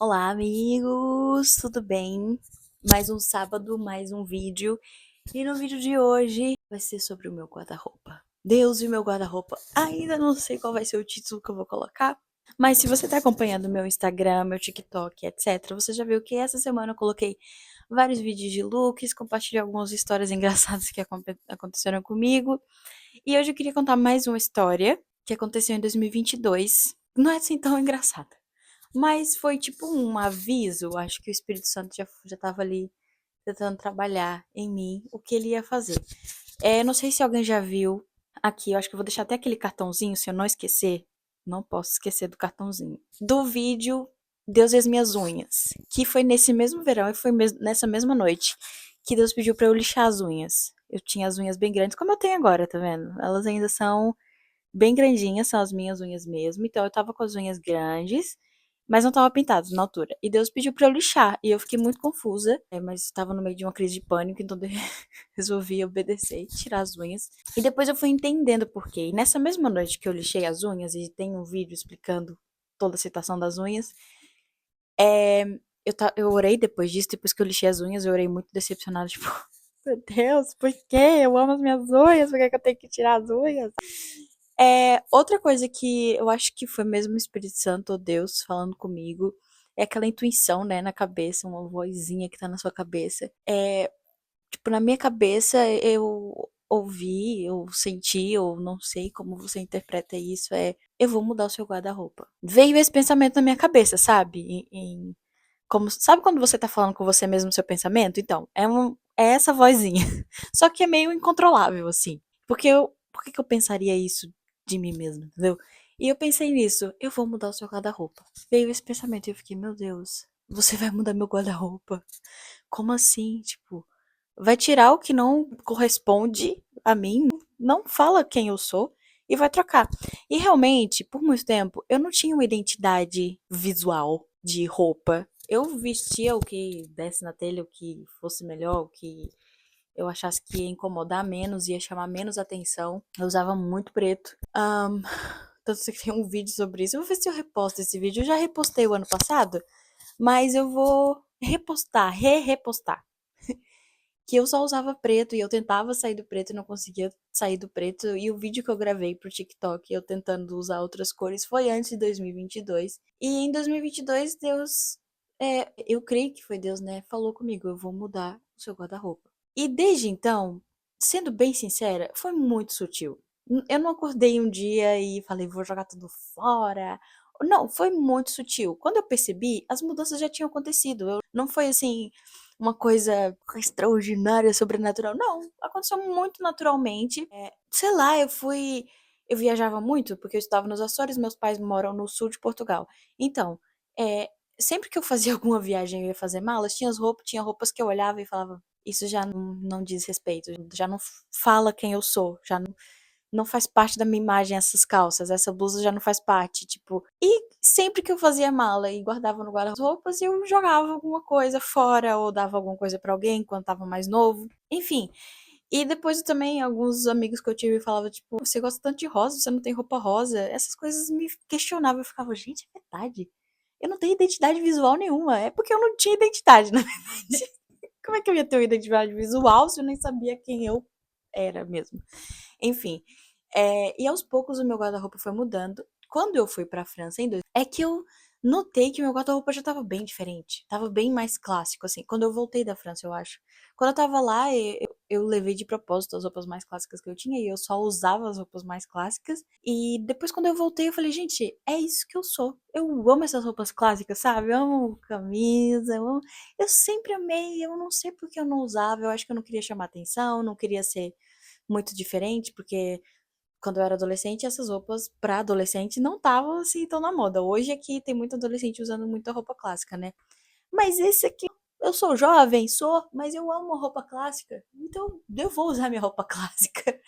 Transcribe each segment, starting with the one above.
Olá, amigos, tudo bem? Mais um sábado, mais um vídeo. E no vídeo de hoje vai ser sobre o meu guarda-roupa. Deus e meu guarda-roupa. Ainda não sei qual vai ser o título que eu vou colocar. Mas se você tá acompanhando meu Instagram, meu TikTok, etc., você já viu que essa semana eu coloquei vários vídeos de looks, compartilhei algumas histórias engraçadas que aconteceram comigo. E hoje eu queria contar mais uma história que aconteceu em 2022. Não é assim tão engraçada. Mas foi tipo um aviso, acho que o Espírito Santo já tava ali tentando trabalhar em mim o que ele ia fazer. Não sei se alguém já viu aqui, eu acho que eu vou deixar até aquele cartãozinho, se eu não esquecer. Não posso esquecer do cartãozinho. Do vídeo Deus e as minhas unhas, que foi nesse mesmo verão e foi nessa mesma noite que Deus pediu pra eu lixar as unhas. Eu tinha as unhas bem grandes, como eu tenho agora, tá vendo? Elas ainda são bem grandinhas, são as minhas unhas mesmo. Então eu tava com as unhas grandes, mas não tava pintadas na altura. E Deus pediu pra eu lixar. E eu fiquei muito confusa, mas estava no meio de uma crise de pânico, então resolvi obedecer e tirar as unhas. E depois eu fui entendendo por quê. E nessa mesma noite que eu lixei as unhas, e tem um vídeo explicando toda a situação das unhas, é, eu orei depois disso, depois que eu lixei as unhas, eu orei muito decepcionada, tipo, meu Deus, por quê? Eu amo as minhas unhas, por que eu tenho que tirar as unhas? Outra coisa que eu acho que foi mesmo o Espírito Santo ou Deus falando comigo é aquela intuição, né, na cabeça, uma vozinha que tá na sua cabeça. Tipo, na minha cabeça eu ouvi, eu senti, ou não sei como você interpreta isso, eu vou mudar o seu guarda-roupa. Veio esse pensamento na minha cabeça, sabe? Como, sabe quando você tá falando com você mesmo no seu pensamento? Então, é essa vozinha. Só que é meio incontrolável, assim. Por que que eu pensaria isso de mim mesma, entendeu? E eu pensei nisso, eu vou mudar o seu guarda-roupa. Veio esse pensamento e eu fiquei, meu Deus, você vai mudar meu guarda-roupa? Como assim? Tipo, vai tirar o que não corresponde a mim, não fala quem eu sou e vai trocar. E realmente, por muito tempo, eu não tinha uma identidade visual de roupa. Eu vestia o que desse na telha, o que fosse melhor, o que eu achasse que ia incomodar menos, ia chamar menos atenção. Eu usava muito preto. Tanto que tem um vídeo sobre isso. Eu vou ver se eu reposto esse vídeo. Eu já repostei o ano passado, mas eu vou repostar, repostar que eu só usava preto e eu tentava sair do preto e não conseguia sair do preto. E o vídeo que eu gravei pro TikTok, eu tentando usar outras cores, foi antes de 2022. E em 2022, Deus, eu creio que foi Deus, né? Falou comigo: eu vou mudar o seu guarda-roupa. E desde então, sendo bem sincera, foi muito sutil. Eu não acordei um dia e falei: vou jogar tudo fora. Não, foi muito sutil. Quando eu percebi, as mudanças já tinham acontecido. Não foi assim uma coisa extraordinária, sobrenatural. Não, aconteceu muito naturalmente. Sei lá, eu viajava muito porque eu estava nos Açores, meus pais moram no sul de Portugal. Então, é, sempre que eu fazia alguma viagem, eu ia fazer malas, tinha roupas que eu olhava e falava, isso já não diz respeito, já não fala quem eu sou, já não faz parte da minha imagem essas calças, essa blusa já não faz parte, tipo. E sempre que eu fazia mala e guardava no guarda-roupas, eu jogava alguma coisa fora ou dava alguma coisa pra alguém quando tava mais novo. Enfim. E depois também alguns amigos que eu tive falavam, tipo, você gosta tanto de rosa, você não tem roupa rosa. Essas coisas me questionavam, eu ficava, gente, é verdade. Eu não tenho identidade visual nenhuma. É porque eu não tinha identidade, na verdade. Como é que eu ia ter uma identidade visual se eu nem sabia quem eu era mesmo? Enfim, e aos poucos o meu guarda-roupa foi mudando. Quando eu fui pra França é que eu notei que meu guarda-roupa já tava bem diferente, tava bem mais clássico, assim. Quando eu voltei da França, eu acho. Quando eu tava lá, eu levei de propósito as roupas mais clássicas que eu tinha e eu só usava as roupas mais clássicas. E depois, quando eu voltei, eu falei, gente, é isso que eu sou. Eu amo essas roupas clássicas, sabe? Eu amo camisa, eu sempre amei, eu não sei porque eu não usava, eu acho que eu não queria chamar atenção, não queria ser muito diferente, porque quando eu era adolescente, essas roupas pra adolescente não estavam assim tão na moda. Hoje aqui tem muito adolescente usando muita roupa clássica, né? Mas esse aqui, eu sou jovem, mas eu amo roupa clássica. Então eu vou usar minha roupa clássica.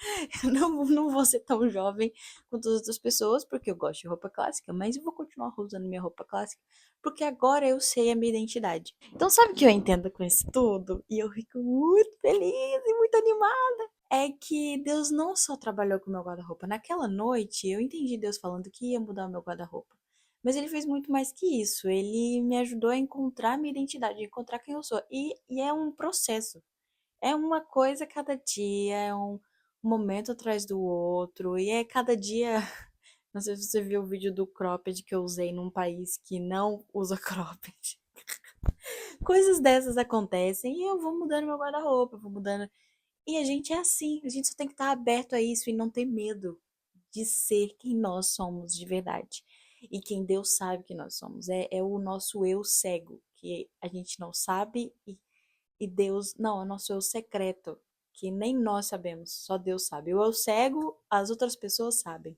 Eu não vou ser tão jovem quanto as outras pessoas, porque eu gosto de roupa clássica, mas eu vou continuar usando minha roupa clássica, porque agora eu sei a minha identidade. Então sabe o que eu entendo com isso tudo? E eu fico muito feliz e muito animada é que Deus não só trabalhou com o meu guarda-roupa. Naquela noite, eu entendi Deus falando que ia mudar o meu guarda-roupa. Mas ele fez muito mais que isso. Ele me ajudou a encontrar minha identidade, a encontrar quem eu sou. E é um processo. É uma coisa a cada dia, é um momento atrás do outro. E é cada dia. Não sei se você viu o vídeo do cropped que eu usei num país que não usa cropped. Coisas dessas acontecem e eu vou mudando meu guarda-roupa, eu vou mudando. E a gente é assim, a gente só tem que estar aberto a isso e não ter medo de ser quem nós somos de verdade. E quem Deus sabe que nós somos. É o nosso eu cego, que a gente não sabe e Deus. Não, é o nosso eu secreto, que nem nós sabemos, só Deus sabe. O eu cego, as outras pessoas sabem.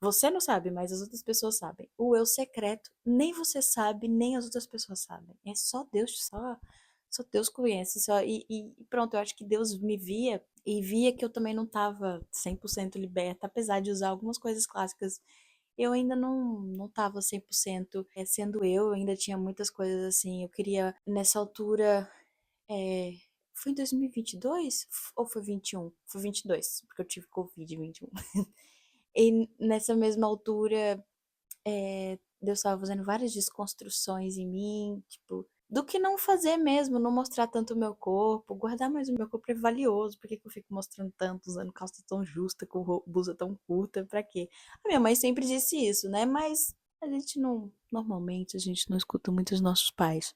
Você não sabe, mas as outras pessoas sabem. O eu secreto, nem você sabe, nem as outras pessoas sabem. É só Deus, só Deus conhece. E pronto, eu acho que Deus me via e via que eu também não estava 100% liberta, apesar de usar algumas coisas clássicas. Eu ainda não estava 100% sendo eu ainda tinha muitas coisas assim. Eu queria, nessa altura, é, foi em 2022 ou foi 21? Foi 22, porque eu tive Covid em 21. E nessa mesma altura, Deus estava fazendo várias desconstruções em mim, tipo, do que não fazer mesmo, não mostrar tanto o meu corpo, guardar mais o meu corpo é valioso, por que que eu fico mostrando tanto, usando calça tão justa, com blusa tão curta, pra quê? A minha mãe sempre disse isso, né? Mas a gente não, normalmente, a gente não escuta muito os nossos pais.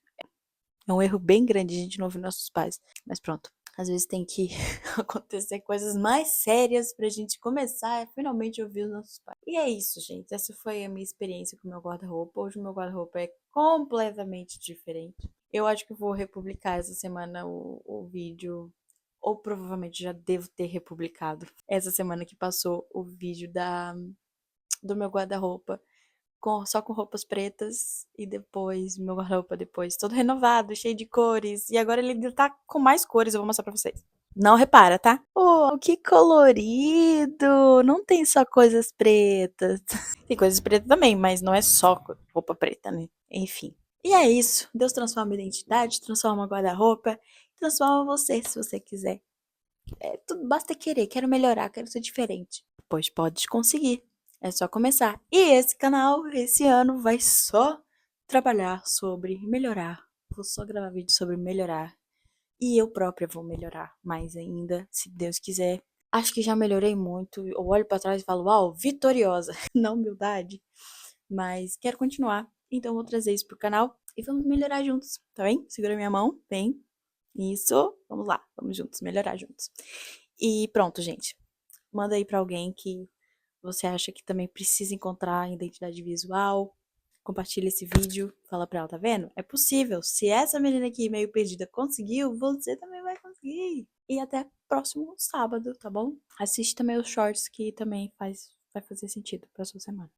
É um erro bem grande a gente não ouvir nossos pais. Mas pronto, às vezes tem que acontecer coisas mais sérias pra gente começar a finalmente ouvir os nossos pais. E é isso, gente. Essa foi a minha experiência com o meu guarda-roupa. Hoje o meu guarda-roupa é completamente diferente. Eu acho que eu vou republicar essa semana o vídeo. Ou provavelmente já devo ter republicado. Essa semana que passou o vídeo do meu guarda-roupa só com roupas pretas e depois meu guarda-roupa depois todo renovado, cheio de cores. E agora ele tá com mais cores, eu vou mostrar pra vocês. Não repara, tá? Oh, que colorido! Não tem só coisas pretas. Tem coisas pretas também, mas não é só roupa preta, né? Enfim. E é isso. Deus transforma a identidade, transforma o guarda-roupa, transforma você, se você quiser. Tudo basta querer, quero melhorar, quero ser diferente. Pois pode conseguir. É só começar. E esse canal, esse ano, vai só trabalhar sobre melhorar. Vou só gravar vídeo sobre melhorar. E eu própria vou melhorar mais ainda, se Deus quiser. Acho que já melhorei muito. Eu olho pra trás e falo, uau, vitoriosa. Na humildade. Mas quero continuar. Então vou trazer isso pro canal e vamos melhorar juntos, tá bem? Segura minha mão, vem. Isso. Vamos lá, vamos juntos, melhorar juntos. E pronto, gente. Manda aí pra alguém que você acha que também precisa encontrar identidade visual. Compartilha esse vídeo, fala pra ela, tá vendo? É possível. Se essa menina aqui meio perdida conseguiu, você também vai conseguir. E até próximo sábado, tá bom? Assiste também os shorts que também vai fazer sentido pra sua semana.